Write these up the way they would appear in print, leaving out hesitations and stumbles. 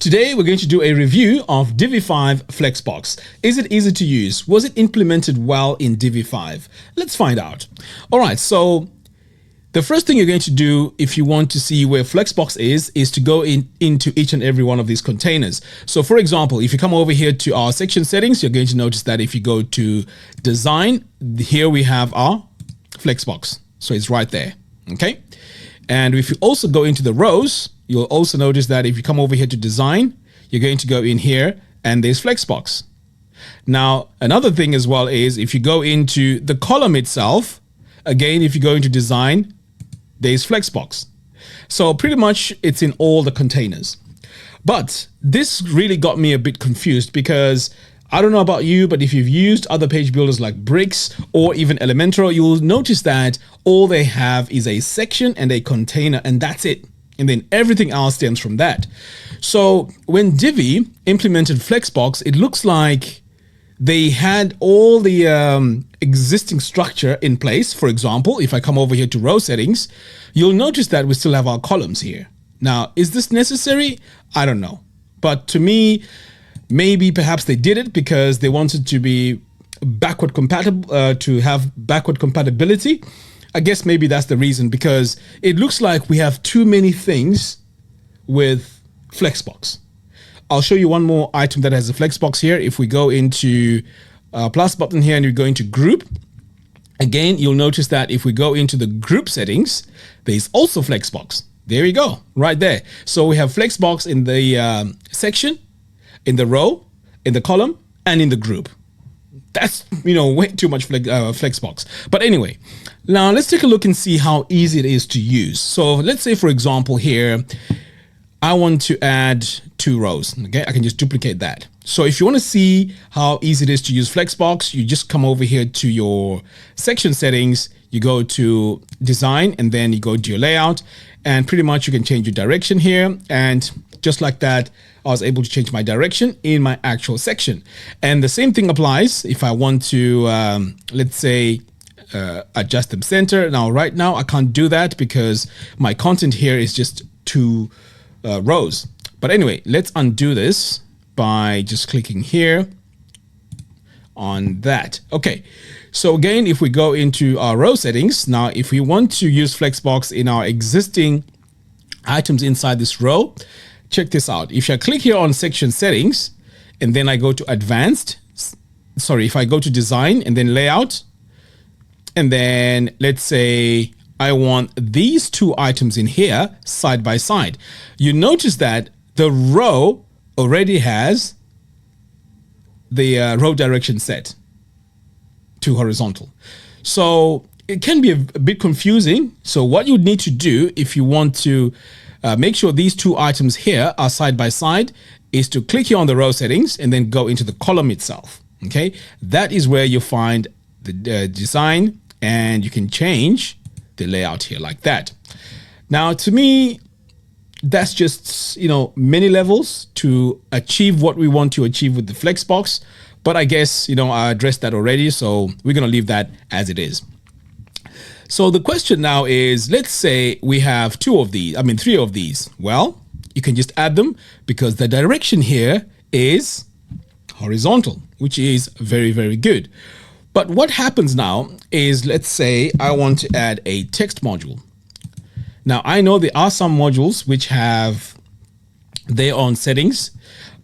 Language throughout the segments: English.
Today we're going to do a review of Divi 5 Flexbox. Is it easy to use? Was it implemented well in Divi 5? Let's find out. All right, so the first thing you're going to do if you want to see where Flexbox is to go into each and every one of these containers. So for example, if you come over here to our section settings, you're going to notice that if you go to design, here we have our Flexbox. So it's right there, okay? And if you also go into the rows, you'll also notice that if you come over here to design, you're going to go in here and there's Flexbox. Now, another thing as well is if you go into the column itself, again, if you go into design, there's Flexbox. So pretty much it's in all the containers. But this really got me a bit confused because I don't know about you, but if you've used other page builders like Bricks or even Elementor, you'll notice that all they have is a section and a container, and that's it. And then everything else stems from that. So when Divi implemented Flexbox, it looks like they had all the existing structure in place. For example, if I come over here to row settings, you'll notice that we still have our columns here. Now, is this necessary? I don't know. But to me, maybe perhaps they did it because they wanted to be backward compatible, to have backward compatibility. I guess maybe that's the reason, because it looks like we have too many things with Flexbox. I'll show you one more item that has a Flexbox here. If we go into plus button here and we go into group, again, you'll notice that if we go into the group settings, there's also Flexbox. There we go, right there. So we have Flexbox in the section, in the row, in the column, and in the group. That's, way too much Flexbox. But anyway, now let's take a look and see how easy it is to use. So let's say, for example, here, I want to add 2 rows. Okay, I can just duplicate that. So if you want to see how easy it is to use Flexbox, you just come over here to your section settings, you go to design, and then you go to your layout, and pretty much you can change your direction here. And just like that, I was able to change my direction in my actual section. And the same thing applies if I want to, let's say, adjust them center. Now, right now, I can't do that because my content here is just 2 rows. But anyway, let's undo this by just clicking here on that. Okay, so again, if we go into our row settings, now if we want to use Flexbox in our existing items inside this row, check this out. If I click here on section settings and then I go to advanced, if I go to design and then layout, and then let's say I want these 2 items in here side by side, you notice that the row already has the row direction set to horizontal. So it can be a bit confusing. So what you need to do if you want to make sure these 2 items here are side by side is to click here on the row settings and then go into the column itself. Okay, that is where you find the design, and you can change the layout here like that. Now, to me, that's just, many levels to achieve what we want to achieve with the Flexbox. But I guess, I addressed that already, so we're going to leave that as it is. So the question now is, let's say we have 3 of these. Well, you can just add them because the direction here is horizontal, which is very, very good. But what happens now is, let's say I want to add a text module. Now, I know there are some modules which have their own settings,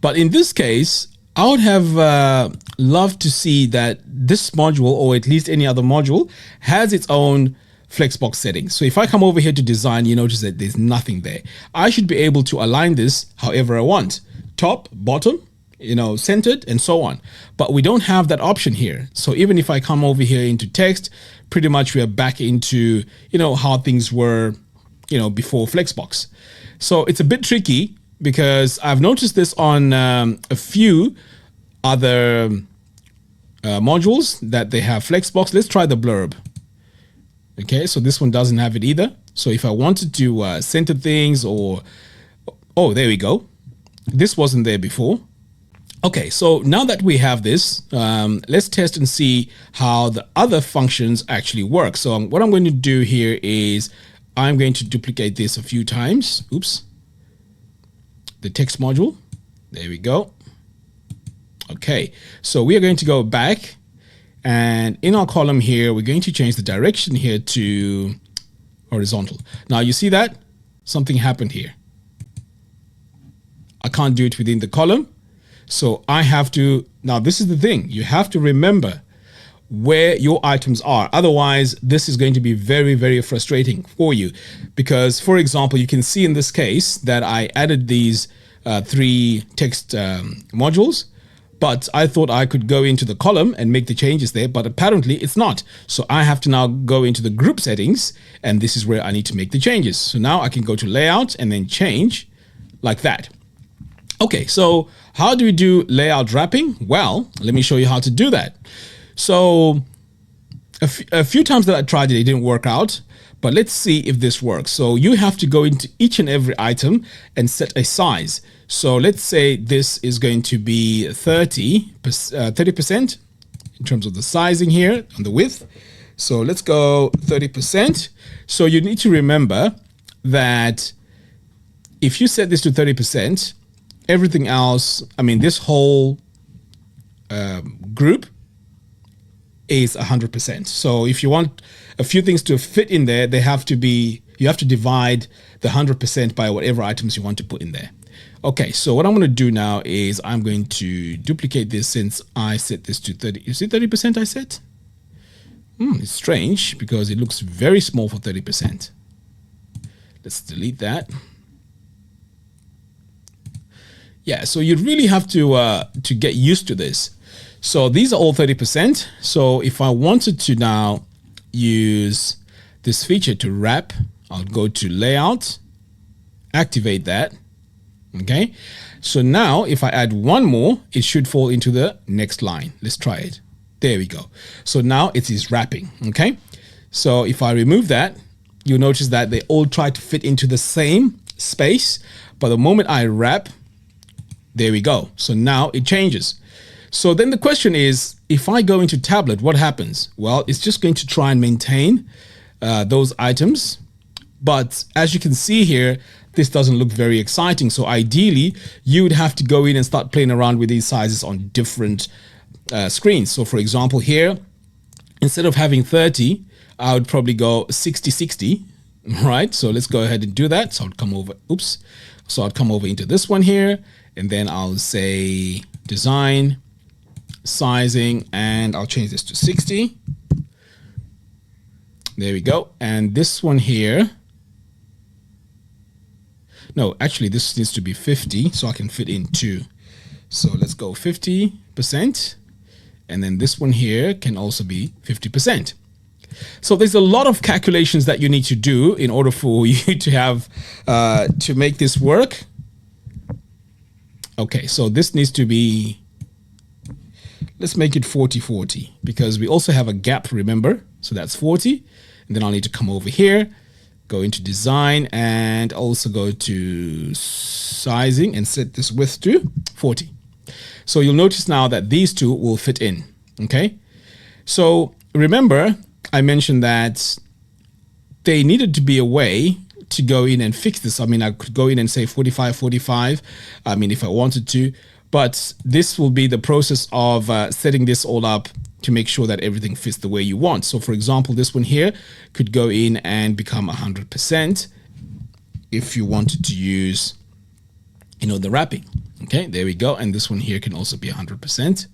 but in this case, I would have loved to see that this module, or at least any other module, has its own Flexbox settings. So if I come over here to design, you notice that there's nothing there. I should be able to align this however I want. Top, bottom, centered, and so on. But we don't have that option here. So even if I come over here into text, pretty much we are back into, how things were, before Flexbox. So it's a bit tricky because I've noticed this on a few other modules that they have Flexbox. Let's try the blurb. Okay, so this one doesn't have it either. So if I wanted to center things or, oh, there we go. This wasn't there before. Okay, so now that we have this, let's test and see how the other functions actually work. So what I'm going to do here is I'm going to duplicate this a few times. Oops. The text module. There we go. Okay, so we are going to go back, and in our column here, we're going to change the direction here to horizontal. Now you see that something happened here. I can't do it within the column. So I have to, now this is the thing, you have to remember where your items are. Otherwise, this is going to be very, very frustrating for you. Because, for example, you can see in this case that I added these 3 text modules, but I thought I could go into the column and make the changes there, but apparently it's not. So I have to now go into the group settings, and this is where I need to make the changes. So now I can go to layout and then change like that. Okay, so how do we do layout wrapping? Well, let me show you how to do that. So a few times that I tried it, it didn't work out, but let's see if this works. So you have to go into each and every item and set a size. So let's say this is going to be 30% in terms of the sizing here on the width. So let's go 30%. So you need to remember that if you set this to 30%, everything else, I mean, this whole group is 100%. So if you want a few things to fit in there, they have to be, you have to divide the 100% by whatever items you want to put in there. Okay, so what I'm going to do now is I'm going to duplicate this since I set this to 30. Is it 30% I set? It's strange because it looks very small for 30%. Let's delete that. Yeah, so you really have to get used to this. So these are all 30%. So if I wanted to now use this feature to wrap, I'll go to layout, activate that. Okay. So now if I add one more, it should fall into the next line. Let's try it. There we go. So now it is wrapping. Okay. So if I remove that, you'll notice that they all try to fit into the same space. But the moment I wrap, there we go. So now it changes. So then the question is, if I go into tablet, what happens? Well, it's just going to try and maintain those items. But as you can see here, this doesn't look very exciting. So ideally, you would have to go in and start playing around with these sizes on different screens. So for example, here, instead of having 30, I would probably go 60-60, right? So let's go ahead and do that. So I'll come over, oops. So I'll come over into this one here, and then I'll say design, sizing, and I'll change this to 60. There we go. And this one here, no, actually this needs to be 50 so I can fit in 2. So let's go 50%. And then this one here can also be 50%. So there's a lot of calculations that you need to do in order for you to have, to make this work. Okay, so this needs to be, let's make it 40-40 because we also have a gap, remember? So that's 40. And then I'll need to come over here, go into design, and also go to sizing and set this width to 40. So you'll notice now that these two will fit in, okay? So remember, I mentioned that they needed to be a way to go in and fix this. I mean, I could go in and say 45-45, I mean, if I wanted to, but this will be the process of setting this all up to make sure that everything fits the way you want. So for example, this one here could go in and become 100% if you wanted to use, you know, the wrapping. Okay, there we go. And this one here can also be 100%.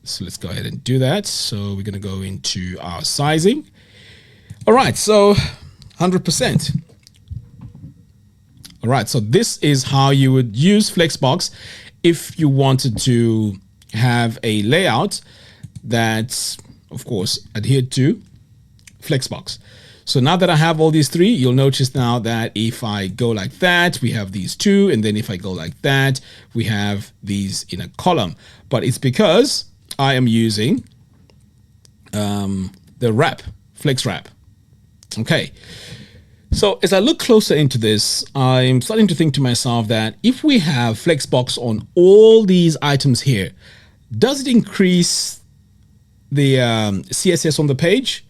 So let's go ahead and do that. So we're going to go into our sizing. All right, so 100%. All right, so this is how you would use Flexbox if you wanted to have a layout that's, of course, adhered to Flexbox. So now that I have all these three, you'll notice now that if I go like that, we have these two. And then if I go like that, we have these in a column. But it's because I am using the wrap, Flex Wrap. Okay. So as I look closer into this, I'm starting to think to myself that if we have Flexbox on all these items here, does it increase the CSS on the page?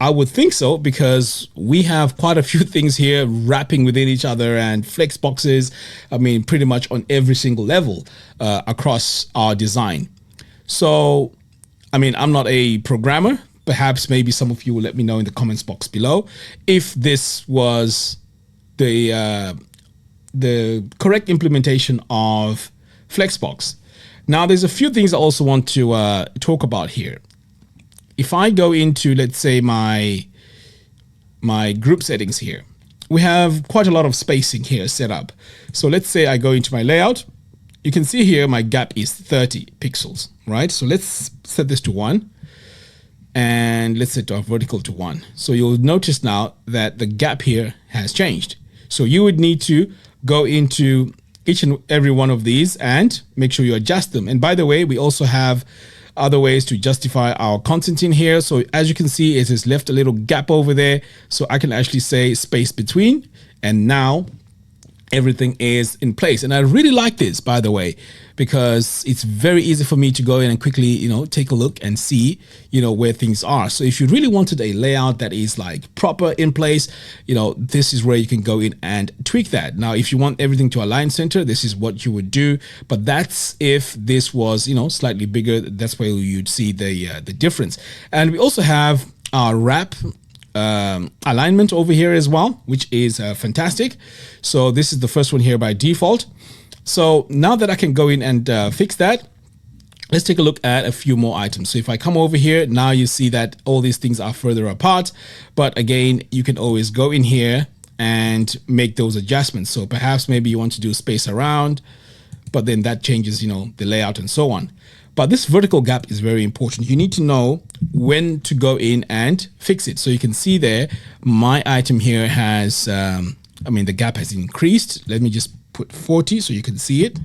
I would think so, because we have quite a few things here wrapping within each other, and flex boxes, I mean, pretty much on every single level across our design. So, I mean, I'm not a programmer. Perhaps maybe some of you will let me know in the comments box below if this was the correct implementation of Flexbox. Now, there's a few things I also want to talk about here. If I go into, let's say, my group settings here, we have quite a lot of spacing here set up. So let's say I go into my layout. You can see here my gap is 30 pixels, right? So let's set this to 1, and let's set our vertical to 1. So you'll notice now that the gap here has changed. So you would need to go into each and every one of these and make sure you adjust them. And by the way, we also have other ways to justify our content in here. So as you can see, it has left a little gap over there. So I can actually say space between, and now everything is in place. And I really like this, by the way, because it's very easy for me to go in and quickly, take a look and see, where things are. So if you really wanted a layout that is like proper in place, this is where you can go in and tweak that. Now, if you want everything to align center, this is what you would do. But that's if this was, slightly bigger, that's where you'd see the difference. And we also have our wrap alignment over here as well, which is fantastic. So this is the first one here by default. So now that I can go in and fix that, let's take a look at a few more items. So if I come over here, now you see that all these things are further apart. But again, you can always go in here and make those adjustments. So perhaps maybe you want to do space around, but then that changes, the layout and so on. But this vertical gap is very important. You need to know when to go in and fix it. So you can see there, my item here has, the gap has increased. Let me just put 40 so you can see it.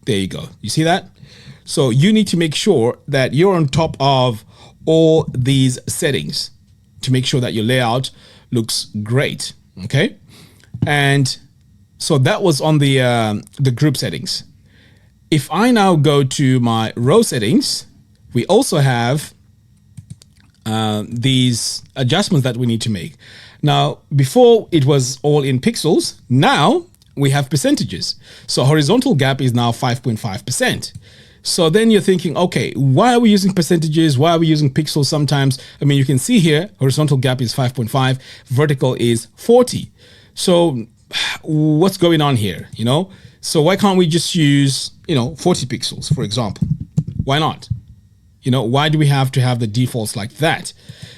There you go. You see that? So you need to make sure that you're on top of all these settings to make sure that your layout looks great. Okay. And so that was on the group settings. If I now go to my row settings, we also have these adjustments that we need to make. Now, before it was all in pixels, now we have percentages. So horizontal gap is now 5.5%. So then you're thinking, okay, why are we using percentages? Why are we using pixels sometimes? I mean, you can see here, horizontal gap is 5.5, vertical is 40. So what's going on here, So why can't we just use, 40 pixels, for example? Why not? Why do we have to have the defaults like that?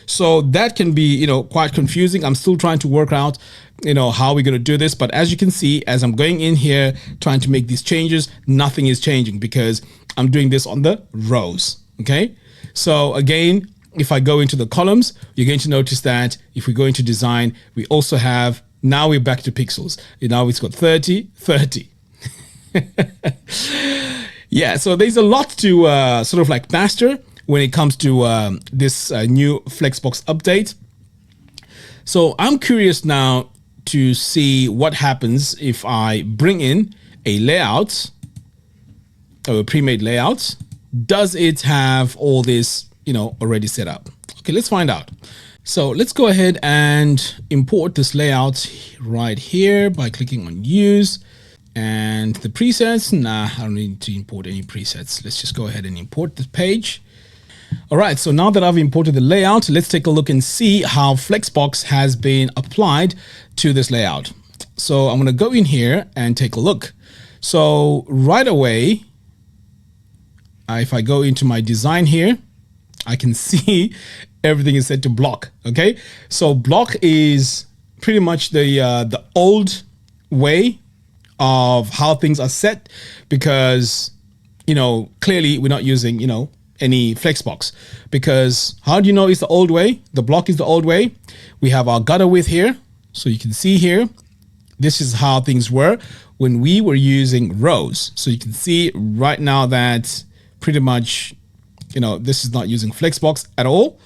So that can be, quite confusing. I'm still trying to work out, how we're going to do this. But as you can see, as I'm going in here, trying to make these changes, nothing is changing because I'm doing this on the rows. Okay. So again, if I go into the columns, you're going to notice that if we go into design, we also have, now we're back to pixels. Now it's got 30, 30. Yeah, so there's a lot to sort of like master when it comes to this new Flexbox update. So I'm curious now to see what happens if I bring in a layout or a pre-made layout. Does it have all this, already set up? Okay, let's find out. So let's go ahead and import this layout right here by clicking on use. And the presets, I don't need to import any presets. Let's just go ahead and import the page. All right, so now that I've imported the layout, let's take a look and see how Flexbox has been applied to this layout. So I'm going to go in here and take a look. So right away, if I go into my design here, I can see everything is set to block. Okay, so block is pretty much the old way of how things are set, because clearly we're not using any Flexbox. Because how do you know it's the old way? The block is the old way. We have our gutter width here, so you can see here, this is how things were when we were using rows. So you can see right now that pretty much this is not using Flexbox at all.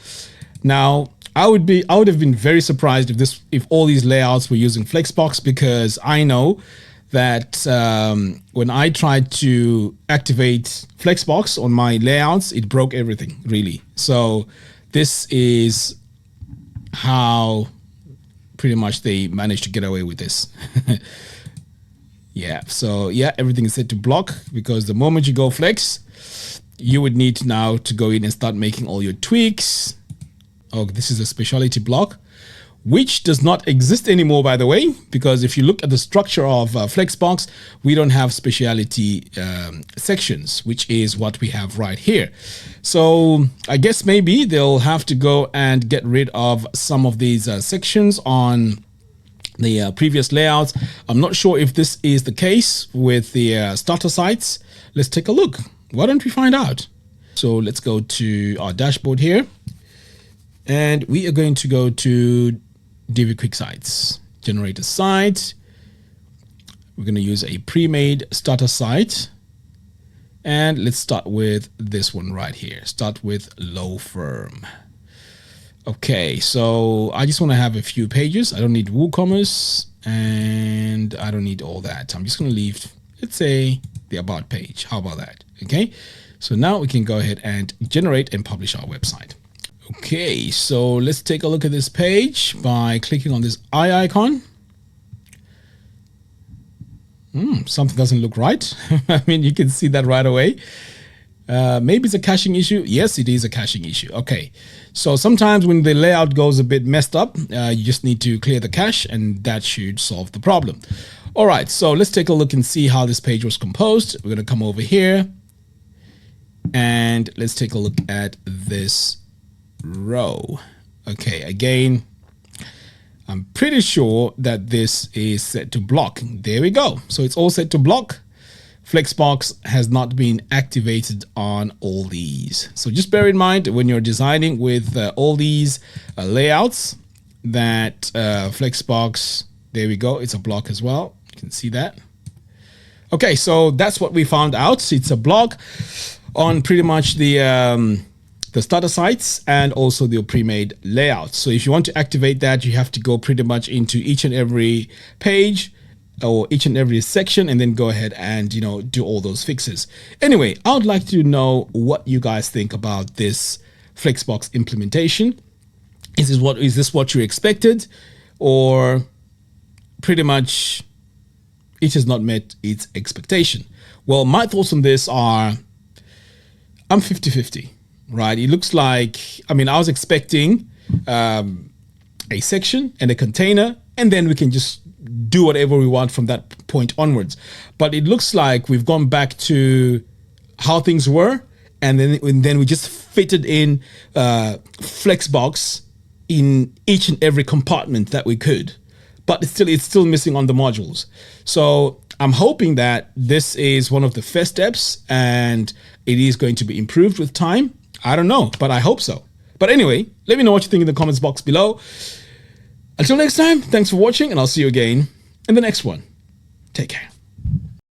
Now I would have been very surprised if all these layouts were using Flexbox, because I know that when I tried to activate Flexbox on my layouts, it broke everything, really. So this is how pretty much they managed to get away with this. Yeah, so yeah, everything is set to block, because the moment you go flex, you would need now to go in and start making all your tweaks. Oh, this is a specialty block, which does not exist anymore, by the way, because if you look at the structure of Flexbox, we don't have specialty sections, which is what we have right here. So I guess maybe they'll have to go and get rid of some of these sections on the previous layouts. I'm not sure if this is the case with the starter sites. Let's take a look. Why don't we find out? So let's go to our dashboard here, and we are going to go to Divi Quick Sites, generate a site. We're going to use a pre-made starter site, and let's start with this one right here. Start with low firm. Okay, so I just want to have a few pages. I don't need WooCommerce, and I don't need all that. I'm just going to leave, let's say, the about page. How about that? Okay, so now we can go ahead and generate and publish our website. Okay, so let's take a look at this page by clicking on this eye icon. Something doesn't look right. I mean, you can see that right away. Maybe it's a caching issue. Yes, it is a caching issue. Okay, so sometimes when the layout goes a bit messed up, you just need to clear the cache, and that should solve the problem. All right, so let's take a look and see how this page was composed. We're going to come over here, and let's take a look at this row. Okay, again, I'm pretty sure that this is set to block. There we go. So it's all set to block. Flexbox has not been activated on all these. So just bear in mind when you're designing with all these layouts that Flexbox, there we go, it's a block as well. You can see that. Okay, so that's what we found out. It's a block on pretty much the starter sites and also the pre-made layouts. So if you want to activate that, you have to go pretty much into each and every page or each and every section, and then go ahead and, you know, do all those fixes. Anyway, I would like to know what you guys think about this Flexbox implementation. Is this what you expected, or pretty much it has not met its expectation? Well, my thoughts on this are, I'm 50-50, right? It looks like, I mean, I was expecting a section and a container, and then we can just do whatever we want from that point onwards. But it looks like we've gone back to how things were, and then we just fitted in Flexbox in each and every compartment that we could. But it's still missing on the modules. So I'm hoping that this is one of the first steps, and it is going to be improved with time. I don't know, but I hope so. But anyway, let me know what you think in the comments box below. Until next time, thanks for watching, and I'll see you again in the next one. Take care.